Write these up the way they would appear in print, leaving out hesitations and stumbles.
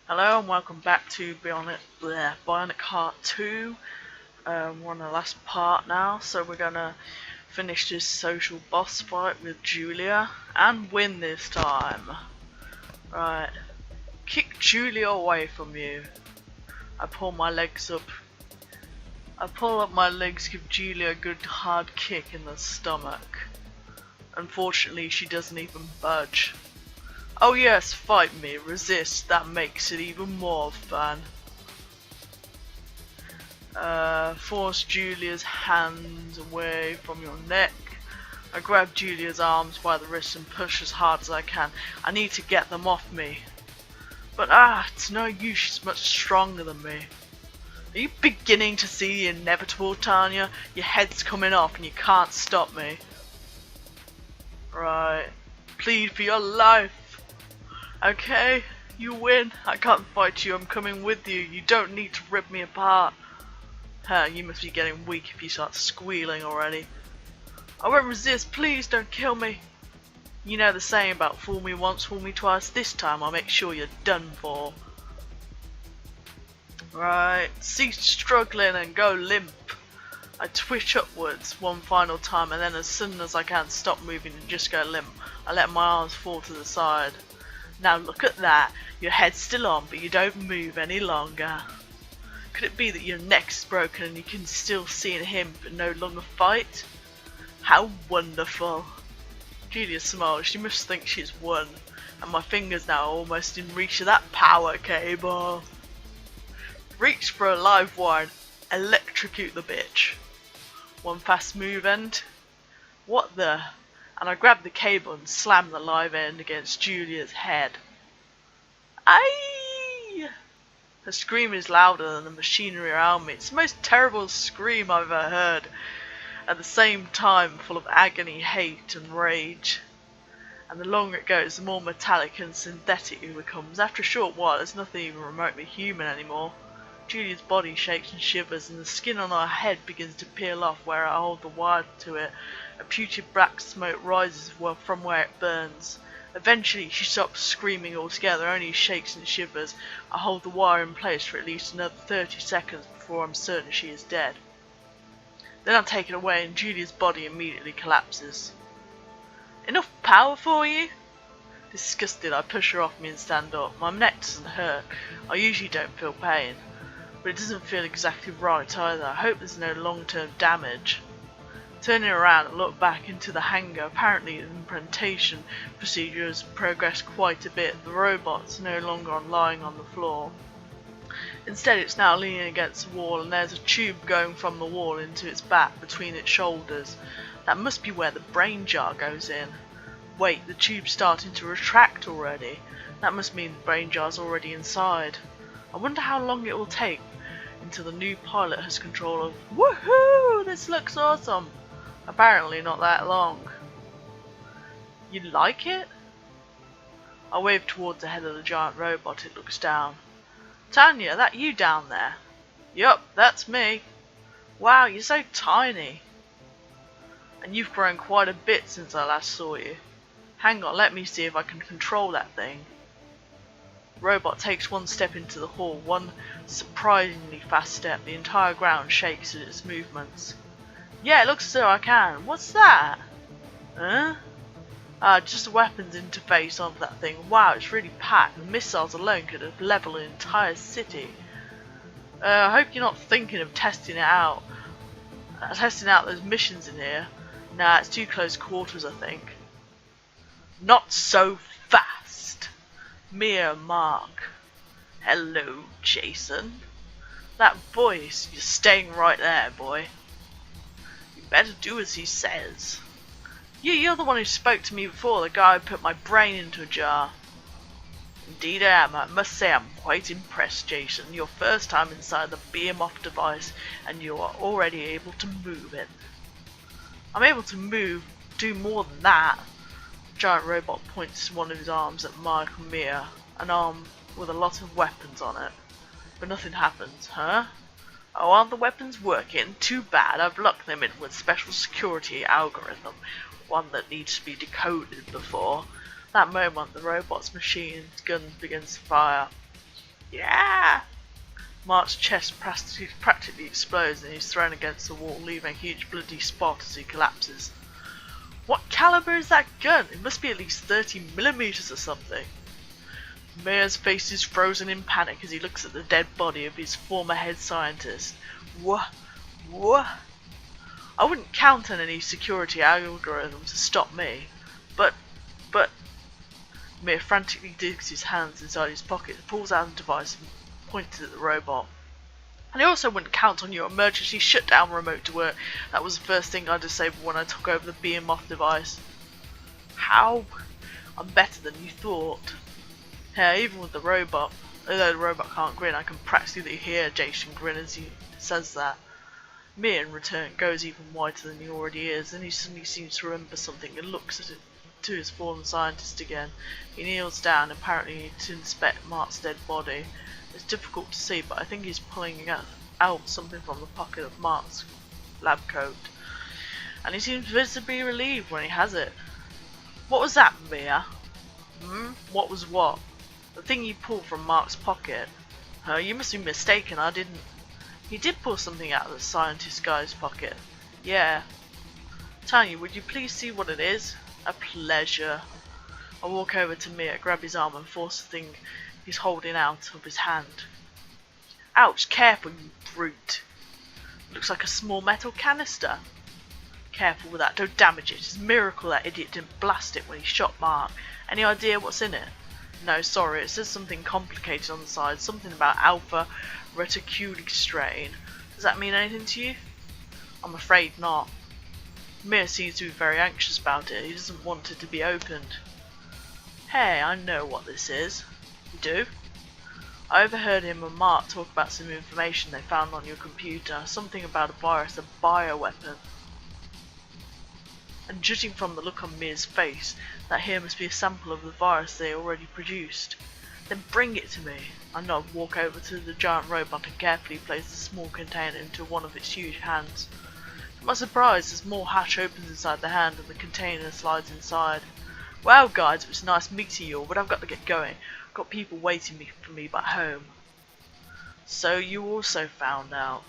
Hello and welcome back to Bionic Heart 2. We're on the last part now, so we're gonna finish this social boss fight with Julia and win this time. Right, kick Julia away from you. I pull my legs up. I pull up my legs, give Julia a good hard kick in the stomach. Unfortunately, she doesn't even budge. Oh yes, fight me, resist, that makes it even more fun. Force Julia's hands away from your neck. I grab Julia's arms by the wrists and push as hard as I can. I need to get them off me. But it's no use, she's much stronger than me. Are you beginning to see the inevitable, Tanya? Your head's coming off and you can't stop me. Right, plead for your life. Okay, you win. I can't fight you, I'm coming with you. You don't need to rip me apart. You must be getting weak if you start squealing already. I won't resist, please don't kill me. You know the saying about fool me once, fool me twice. This time I'll make sure you're done for. Right, cease struggling and go limp. I twitch upwards one final time and then as soon as I can stop moving and just go limp. I let my arms fall to the side. Now look at that, your head's still on but you don't move any longer. Could it be that your neck's broken and you can still see in him but no longer fight? How wonderful. Julia smiles, she must think she's won. And my fingers now are almost in reach of that power cable. Reach for a live wire and electrocute the bitch. One fast move and... what the... and I grab the cable and slam the live end against Julia's head. Aye! Her scream is louder than the machinery around me. It's the most terrible scream I've ever heard. At the same time, full of agony, hate and rage. And the longer it goes, the more metallic and synthetic it becomes. After a short while, there's nothing even remotely human anymore. Julia's body shakes and shivers, and the skin on her head begins to peel off where I hold the wire to it. A putrid black smoke rises from where it burns. Eventually she stops screaming altogether, only shakes and shivers. I hold the wire in place for at least another 30 seconds before I'm certain she is dead. Then I take it away and Julia's body immediately collapses. Enough power for you? Disgusted, I push her off me and stand up. My neck doesn't hurt. I usually don't feel pain. But it doesn't feel exactly right either. I hope there's no long-term damage. Turning around, I look back into the hangar. Apparently the implantation procedure has progressed quite a bit. The robot's no longer lying on the floor. Instead it's now leaning against the wall and there's a tube going from the wall into its back between its shoulders. That must be where the brain jar goes in. Wait, the tube's starting to retract already. That must mean the brain jar's already inside. I wonder how long it will take until the new pilot has control of... Woohoo! This looks awesome! Apparently not that long. You like it? I wave towards the head of the giant robot. It looks down. Tanya, that you down there? Yup, that's me. Wow, you're so tiny. And you've grown quite a bit since I last saw you. Hang on, let me see if I can control that thing. Robot takes one step into the hall, one surprisingly fast step. The entire ground shakes at its movements. Yeah, it looks as though I can. What's that? Huh? Just a weapons interface on that thing. Wow, it's really packed. The missiles alone could have leveled an entire city. I hope you're not thinking of testing it out. Testing out those missions in here. Nah, it's too close quarters, I think. Not so fast. Mere Mark. Hello, Jason. That voice, you're staying right there, boy. You better do as he says. You're the one who spoke to me before, the guy who put my brain into a jar. Indeed I am. I must say I'm quite impressed, Jason. Your first time inside the beam-off device, and you are already able to move it. I'm able to do more than that. The giant robot points one of his arms at Mark and Mia, an arm with a lot of weapons on it. But nothing happens, huh? Oh, aren't the weapons working? Too bad. I've locked them in with special security algorithm. One that needs to be decoded before. That moment, the robot's machine gun begins to fire. Yeah! Mark's chest practically explodes and he's thrown against the wall, leaving a huge bloody spot as he collapses. What caliber is that gun? It must be at least 30mm or something. Mia's face is frozen in panic as he looks at the dead body of his former head scientist. What? What? I wouldn't count on any security algorithm to stop me. But... Mia frantically digs his hands inside his pocket, pulls out the device and points it at the robot. And I also wouldn't count on your emergency shutdown remote to work. That was the first thing I disabled when I took over the Bionic device. How? I'm better than you thought. Yeah, even with the robot. Although the robot can't grin, I can practically hear Jason grin as he says that. Mia, in return, goes even whiter than he already is, and he suddenly seems to remember something and looks at it to his fallen scientist again. He kneels down, apparently to inspect Mark's dead body. It's difficult to see, but I think he's pulling out something from the pocket of Mark's lab coat. And he seems visibly relieved when he has it. What was that, Mia? What was what? The thing you pulled from Mark's pocket. You must be mistaken, I didn't. He did pull something out of the scientist guy's pocket. Yeah. Tanya, would you please see what it is? A pleasure. I walk over to Mia, grab his arm and force the thing he's holding out of his hand. Ouch, careful you brute. Looks like a small metal canister. Careful with that, don't damage it. It's a miracle that idiot didn't blast it when he shot Mark. Any idea what's in it? No, sorry, it says something complicated on the side. Something about alpha reticulstrain. Does that mean anything to you? I'm afraid not. Mia seems to be very anxious about it. He doesn't want it to be opened. Hey, I know what this is. You do? I overheard him and Mark talk about some information they found on your computer. Something about a virus, a bioweapon. And judging from the look on Mia's face, that here must be a sample of the virus they already produced. Then bring it to me. I nod, walk over to the giant robot and carefully place the small container into one of its huge hands. To my surprise, a small hatch opens inside the hand and the container slides inside. Well guys, it was nice meeting you all, but I've got to get going. I've got people waiting for me back home. So you also found out.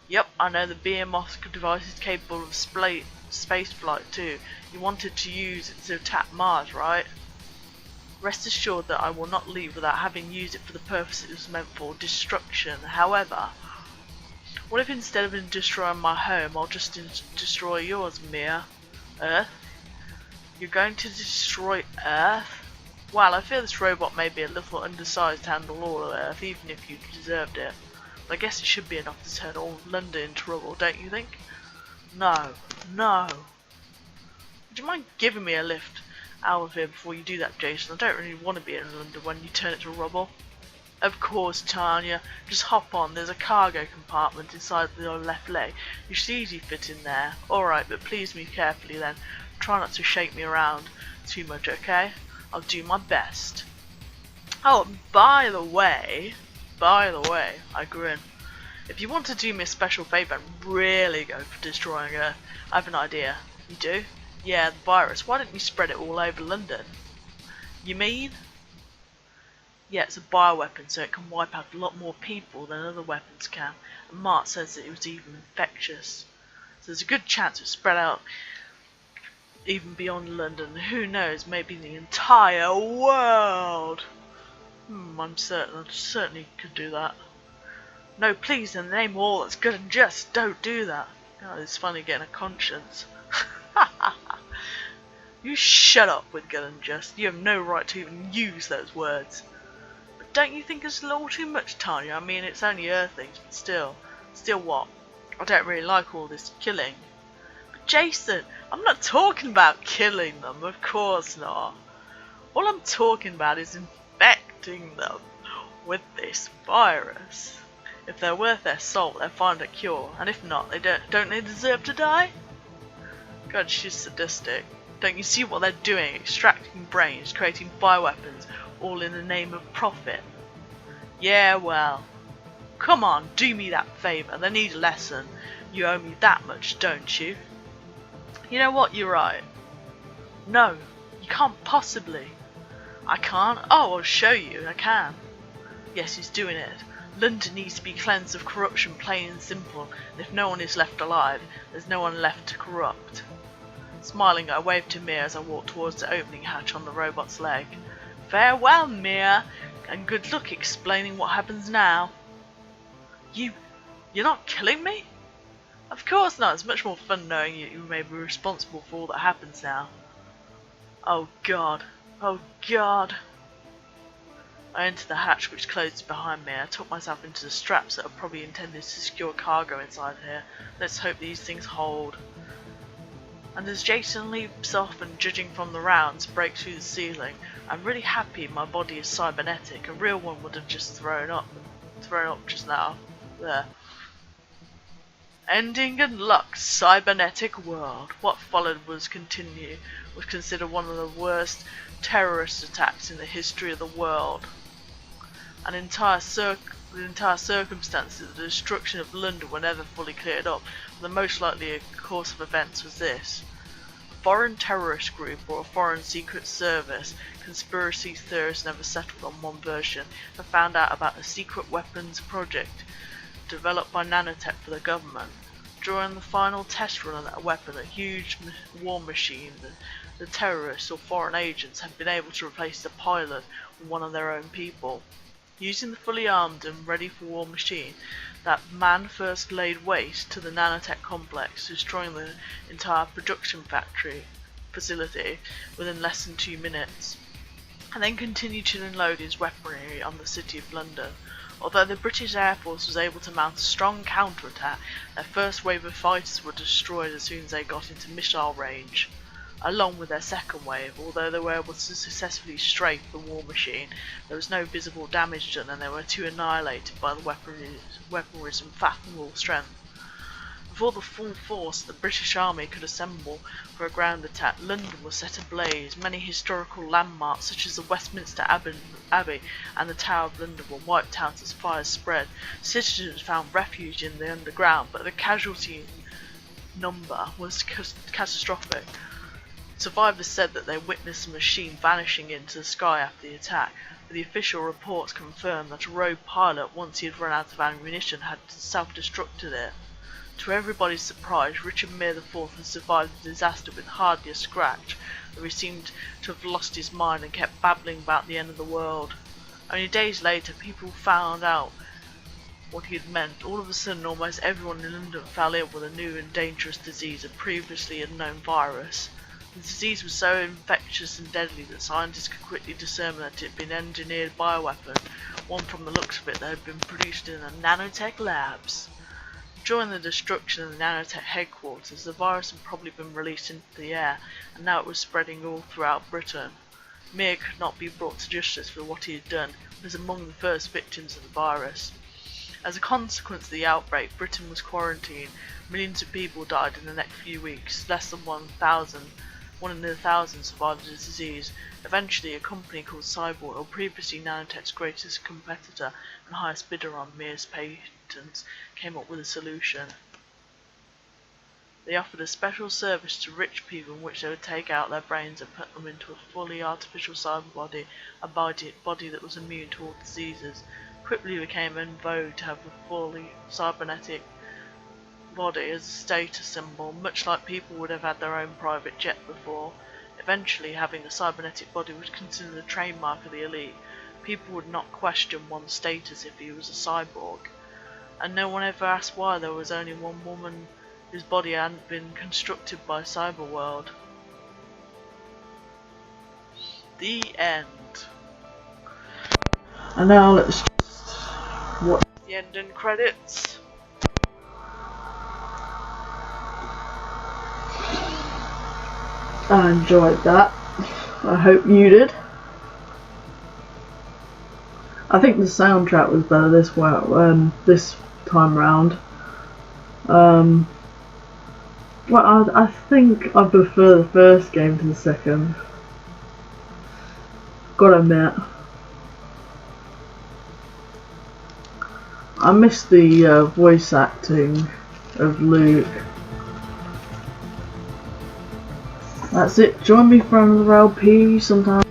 Yep, I know the BMOS device is capable of space flight too. You wanted to use it to attack Mars, right? Rest assured that I will not leave without having used it for the purpose it was meant for, destruction. However, what if instead of destroying my home, I'll just destroy yours, Mia? Earth? You're going to destroy Earth? Well, I fear this robot may be a little undersized to handle all of Earth, even if you deserved it. But I guess it should be enough to turn all of London into rubble, don't you think? No. No. Would you mind giving me a lift out of here before you do that, Jason? I don't really want to be in London when you turn it to rubble. Of course, Tanya. Just hop on. There's a cargo compartment inside your left leg. You should easily fit in there. Alright, but please move carefully then. Try not to shake me around too much, okay? I'll do my best. Oh, by the way, I grin. If you want to do me a special favour and really go for destroying Earth, I have an idea. You do? Yeah, the virus. Why don't you spread it all over London? You mean? Yeah, it's a bioweapon, so it can wipe out a lot more people than other weapons can. And Mark says that it was even infectious. So there's a good chance it spread out even beyond London. Who knows, maybe the entire world. I certainly could do that. No, please, in the name of all that's good and just, don't do that. Oh, it's funny getting a conscience. You shut up with good and just. You have no right to even use those words. But don't you think it's a little too much, Tanya? I mean, it's only Earthlings, but still. Still what? I don't really like all this killing. But Jason, I'm not talking about killing them, of course not. All I'm talking about is infecting them with this virus. If they're worth their salt, they'll find a cure, and if not, don't they deserve to die? God, she's sadistic. Don't you see what they're doing? Extracting brains, creating bioweapons, all in the name of profit. Yeah, well, come on, do me that favour. They need a lesson. You owe me that much, don't you? You know what? You're right. No, you can't possibly. I can't? Oh, I'll show you. I can. Yes, he's doing it. London needs to be cleansed of corruption, plain and simple, and if no one is left alive, there's no one left to corrupt. Smiling, I waved to Mia as I walked towards the opening hatch on the robot's leg. Farewell, Mia, and good luck explaining what happens now. You're not killing me? Of course not. It's much more fun knowing you may be responsible for all that happens now. Oh God. Oh God. I entered the hatch which closed behind me. I took myself into the straps that are probably intended to secure cargo inside here. Let's hope these things hold. And as Jason leaps off and, judging from the rounds, breaks through the ceiling, I'm really happy my body is cybernetic. A real one would have just thrown up just now. There. Ending in luck, cybernetic world. What followed was considered one of the worst terrorist attacks in the history of the world. The entire circumstances of the destruction of London were never fully cleared up. The most likely course of events was this. A foreign terrorist group or a foreign secret service, conspiracy theorists never settled on one version, have found out about a secret weapons project developed by nanotech for the government. During the final test run of that weapon, a huge war machine, the terrorists or foreign agents had been able to replace the pilot with one of their own people. Using the fully armed and ready for war machine, that man first laid waste to the nanotech complex, destroying the entire production facility within less than 2 minutes, and then continued to unload his weaponry on the city of London. Although the British Air Force was able to mount a strong counterattack, their first wave of fighters were destroyed as soon as they got into missile range. Along with their second wave, although they were able to successfully strafe the war machine, there was no visible damage done and they were too annihilated by the weaponry's unfathomable strength. Before the full force the British Army could assemble for a ground attack, London was set ablaze. Many historical landmarks such as the Westminster Abbey and the Tower of London were wiped out as fires spread. Citizens found refuge in the underground, but the casualty number was catastrophic. Survivors said that they witnessed the machine vanishing into the sky after the attack, but the official reports confirmed that a rogue pilot, once he had run out of ammunition, had self-destructed it. To everybody's surprise, Richard Mere IV had survived the disaster with hardly a scratch, though he seemed to have lost his mind and kept babbling about the end of the world. Only days later, people found out what he had meant. All of a sudden, almost everyone in London fell ill with a new and dangerous disease, a previously unknown virus. The disease was so infectious and deadly that scientists could quickly discern that it had been an engineered bioweapon, one from the looks of it that had been produced in the nanotech labs. During the destruction of the nanotech headquarters, the virus had probably been released into the air, and now it was spreading all throughout Britain. Mia could not be brought to justice for what he had done, but was among the first victims of the virus. As a consequence of the outbreak, Britain was quarantined. Millions of people died in the next few weeks. Less than 1 in 1,000 survived the disease. Eventually, a company called Cyborg, previously nanotech's greatest competitor and highest bidder on Mia's patents, came up with a solution. They offered a special service to rich people in which they would take out their brains and put them into a fully artificial cyber body, a body that was immune to all diseases. Quickly became in vogue to have a fully cybernetic body as a status symbol, much like people would have had their own private jet before. Eventually, having a cybernetic body was considered the trademark of the elite. People would not question one's status if he was a cyborg, and no one ever asked why there was only one woman whose body hadn't been constructed by Cyberworld. The end. And now let's just watch the ending credits. I enjoyed that. I hope you did. I think the soundtrack was better this time round. Well, I think I prefer the first game to the second. Gotta admit. I miss the voice acting of Luke. That's it. Join me for another LP sometime.